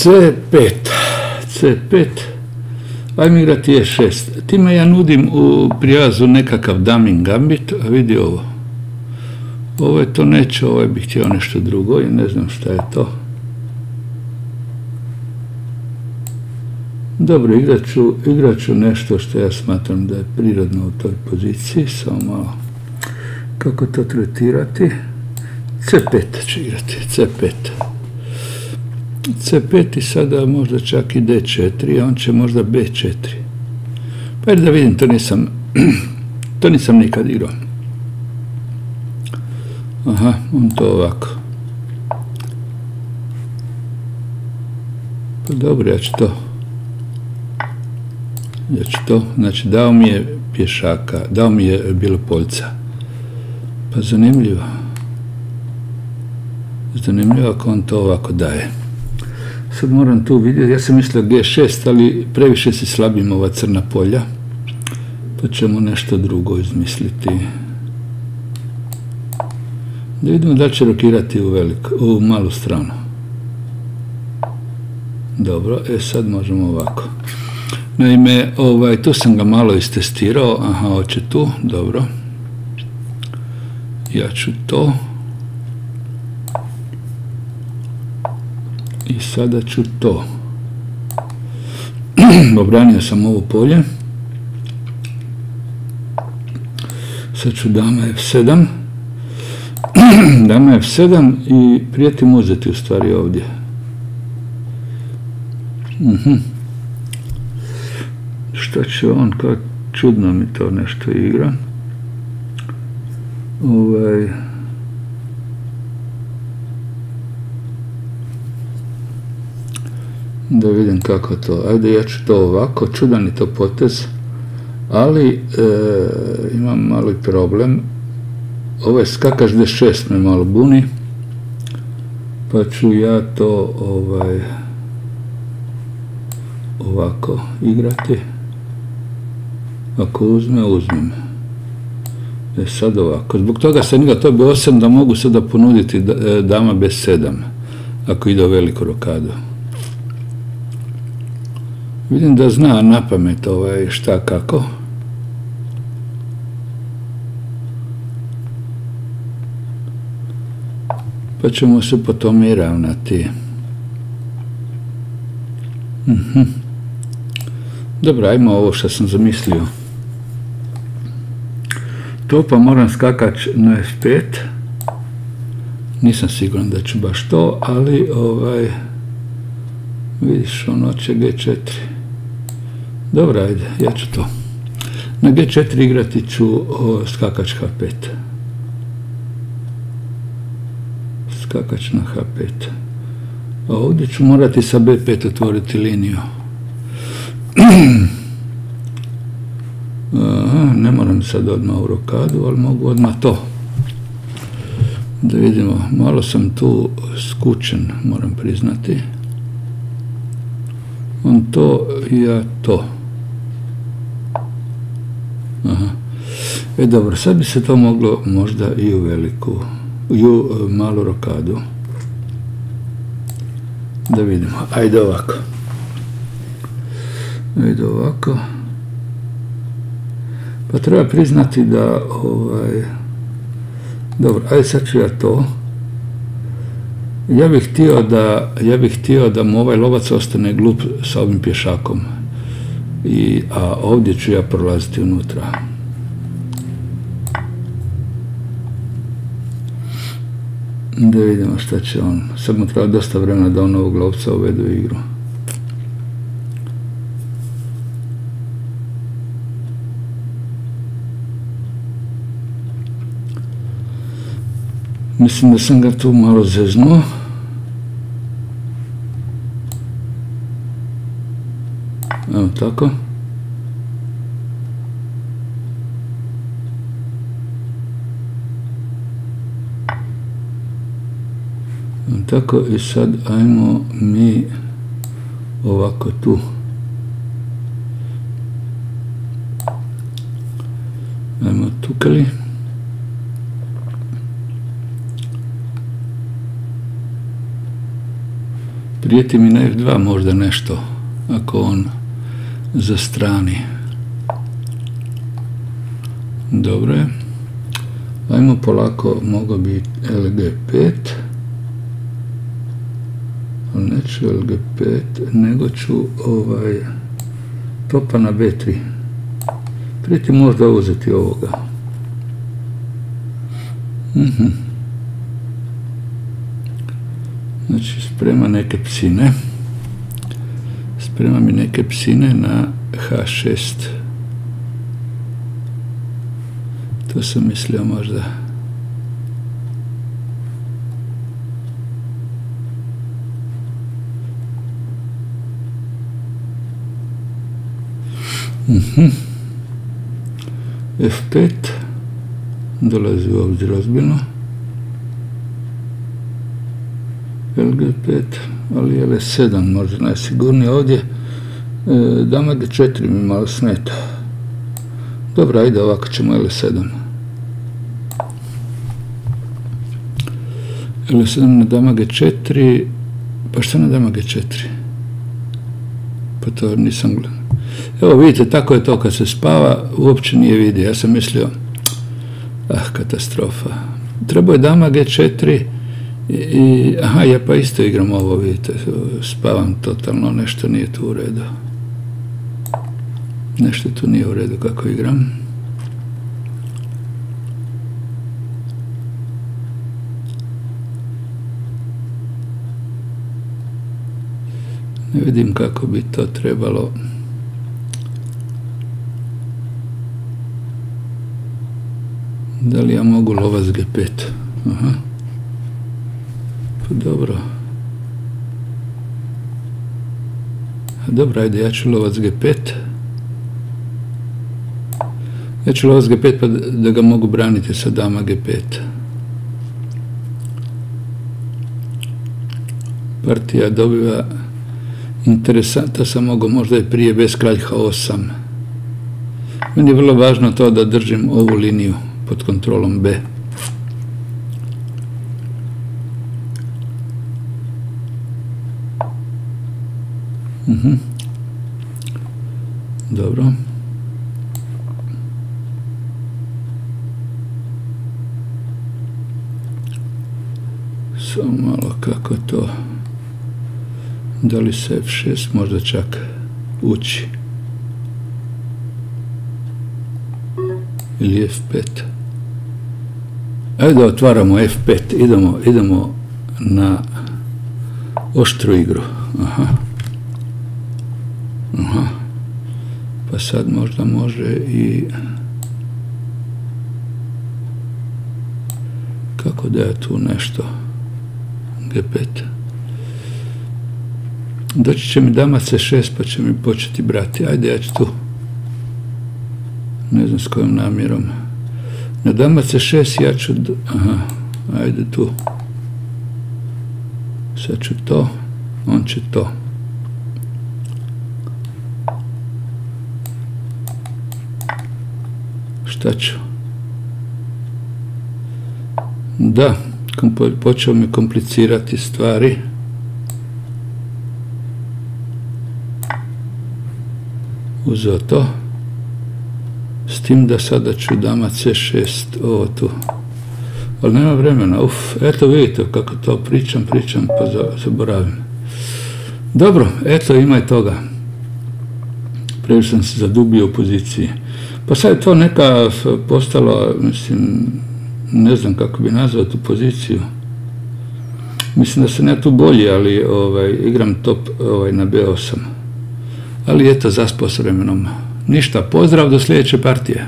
C5. C5. Ajme igrati E6. Time ja nudim u prijazu nekakav damin gambit, a vidi ovo. Ovo je to neće, ovo bih htio nešto drugo i ne znam šta je to. Dobro, igrat ću nešto što ja smatram da je prirodno u toj poziciji, samo malo kako to tretirati. C5 ću igrati, C5. C5 i sada možda čak i D4, a on će možda B4. Pa jer da vidim, to nisam nikad igrao. Aha, on to ovako. Pa dobro, ja ću to. Znači, dao mi je pješaka, dao mi je Bilopoljca. Pa zanimljivo. Zanimljivo ako on to ovako daje. Sad moram tu vidjeti, ja sam mislio G6, ali previše si slabim ova crna polja. Pa ćemo nešto drugo izmisliti. Da vidimo da li će rokirati u malu stranu. Dobro, sad možemo ovako. Naime, tu sam ga malo istestirao, aha, hoće tu, dobro. Ja ću to. I sada ću to. Obranio sam ovo polje. Sad ću dama F7. Dama F7 i prijetim uzeti u stvari ovdje. Šta će on, kao čudno mi to nešto igra. Da vidim kako to. Ajde, ja ću to ovako, čudan je to potez, ali imam mali problem. Ovaj skakač D6 me malo buni, pa ću ja to ovako igrati. Ako uzmem. Sad ovako. Zbog toga sam igrao to B8 da mogu sada ponuditi dama B7 ako ide u veliku rokadu. Vidim da zna na pamet šta kako. Pa ćemo se po tome i ravnati. Dobro, ajmo ovo što sam zamislio. To pa moram skakač na F5. Nisam siguran da ću baš to, ali vidiš, ono će G4. Dobro, ajde, ja ću to. Na G4 igrati ću skakač H5. Skakač na H5. A ovdje ću morati sa B5 otvoriti liniju. Ne moram sad odmah u rokadu, ali mogu odmah to. Da vidimo, malo sam tu skučen, moram priznati. On to, ja to. Dobro, sad bi se to moglo možda i u malu rokadu. Da vidimo, ajde ovako. Pa treba priznati da dobro, ajde sad ću ja to. Ja bih htio da mu ovaj lovac ostane glup sa ovim pješakom. A ovdje ću ja prolaziti unutra. Da vidimo šta će on. Sad mu treba dosta vremena da on ovog lovca uvede u igru. Mislim da sam ga tu malo zeznuo. Evo tako. Tako i sad ajmo mi ovako tu. Ajmo tukali. Prijeti mi na F2 možda nešto, ako on zastrani. Dobro je. Ajmo polako, mogo biti LG5. Ali neću LG5, nego ću topa na B3. Prijeti možda uzeti ovoga. Znači, sprema neke psine. Sprema mi neke psine na H6. To sam mislio možda. F5. Dolazi u obzir ozbiljno. LG5, ali L7 možda najsigurnije ovdje. Dama G4 mi malo smeta. Dobro, ajde, ovako ćemo L7. L7 na dama G4. Pa šta na dama G4? Pa to nisam gledao. Evo vidite, tako je to kad se spava, uopće nije vidio. Ja sam mislio, katastrofa. Trebao je dama G4 i, aha, ja pa isto igram ovo, vidite, spavam totalno, nešto nije tu u redu. Nešto tu nije u redu kako igram. Ne vidim kako bi to trebalo. Da li ja mogu lovac G5? Aha. Pa dobro. Dobro, ajde, ja ću lovac G5. Ja ću lovac G5 pa da ga mogu braniti sa dama G5. Partija dobiva interesanta, sam mogu možda i prije bez kralj H8. Meni je vrlo važno to da držim ovu liniju pod kontrolom B. Dobro. Samo malo kako to. Da li se F6 možda čak uči? Ili F5? Ajde da otvaramo F5. Idemo na oštru igru. Aha. Pa sad možda može i... Kako da je tu nešto? G5. Doći će mi dama C6 pa će mi početi brati. Ajde, ja ću tu. Ne znam s kojom namjerom. Na dama C6 ja ću... Aha, ajde tu. Sad ću to. On će to. Šta ću? Da, počeo mi komplicirati stvari. Uzeo to. S tim da sada ću dama C6 ovo tu. Ali nema vremena. Eto vidite kako to pričam pa zaboravim. Dobro, eto ima i toga. Previše sam se zadubio u poziciji. Pa sad je to neka postalo, mislim, ne znam kako bi nazvao tu poziciju. Mislim da sam ja tu bolji, ali igram top na B8. Ali eto, zaspao s vremenom. Ništa, pozdrav do sljedeće partije.